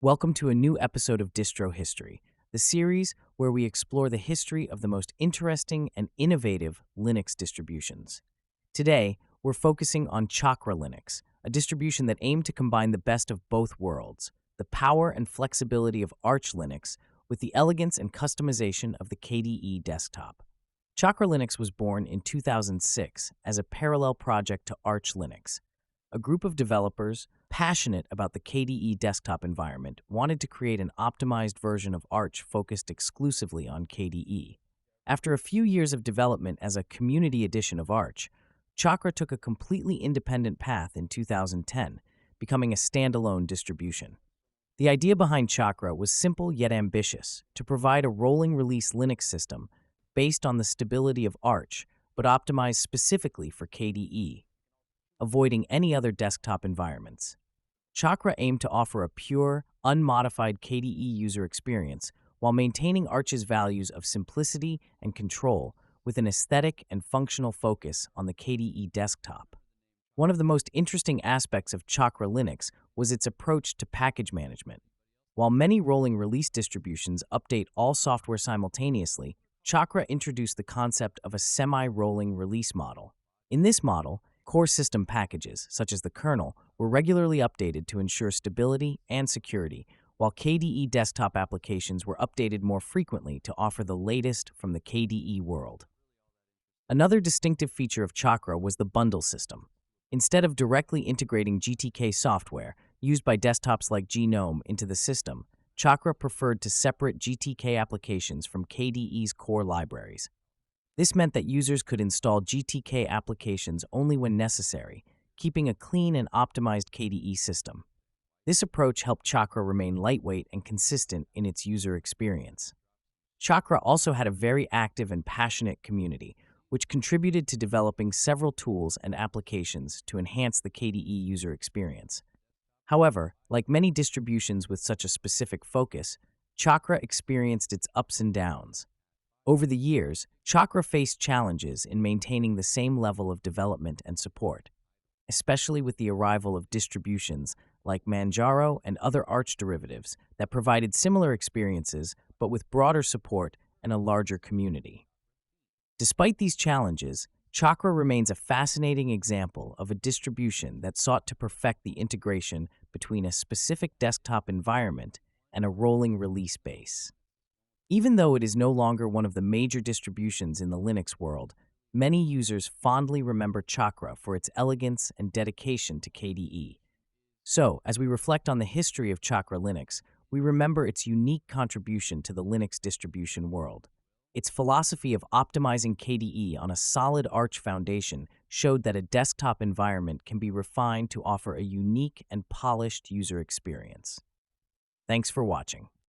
Welcome to a new episode of Distro History, the series where we explore the history of the most interesting and innovative Linux distributions. Today, we're focusing on Chakra Linux, a distribution that aimed to combine the best of both worlds, the power and flexibility of Arch Linux with the elegance and customization of the KDE desktop. Chakra Linux was born in 2006 as a parallel project to Arch Linux. A group of developers passionate about the KDE desktop environment wanted to create an optimized version of Arch focused exclusively on KDE. After a few years of development as a community edition of Arch, Chakra took a completely independent path in 2010, becoming a standalone distribution. The idea behind Chakra was simple yet ambitious, to provide a rolling release Linux system based on the stability of Arch, but optimized specifically for KDE, avoiding any other desktop environments. Chakra aimed to offer a pure, unmodified KDE user experience while maintaining Arch's values of simplicity and control with an aesthetic and functional focus on the KDE desktop. One of the most interesting aspects of Chakra Linux was its approach to package management. While many rolling release distributions update all software simultaneously, Chakra introduced the concept of a semi-rolling release model. In this model, core system packages, such as the kernel, were regularly updated to ensure stability and security, while KDE desktop applications were updated more frequently to offer the latest from the KDE world. Another distinctive feature of Chakra was the bundle system. Instead of directly integrating GTK software used by desktops like GNOME into the system, Chakra preferred to separate GTK applications from KDE's core libraries. This meant that users could install GTK applications only when necessary, keeping a clean and optimized KDE system. This approach helped Chakra remain lightweight and consistent in its user experience. Chakra also had a very active and passionate community, which contributed to developing several tools and applications to enhance the KDE user experience. However, like many distributions with such a specific focus, Chakra experienced its ups and downs. Over the years, Chakra faced challenges in maintaining the same level of development and support, especially with the arrival of distributions like Manjaro and other Arch derivatives that provided similar experiences but with broader support and a larger community. Despite these challenges, Chakra remains a fascinating example of a distribution that sought to perfect the integration between a specific desktop environment and a rolling release base. Even though it is no longer one of the major distributions in the Linux world, many users fondly remember Chakra for its elegance and dedication to KDE. So, as we reflect on the history of Chakra Linux, we remember its unique contribution to the Linux distribution world. Its philosophy of optimizing KDE on a solid Arch foundation showed that a desktop environment can be refined to offer a unique and polished user experience. Thanks for watching.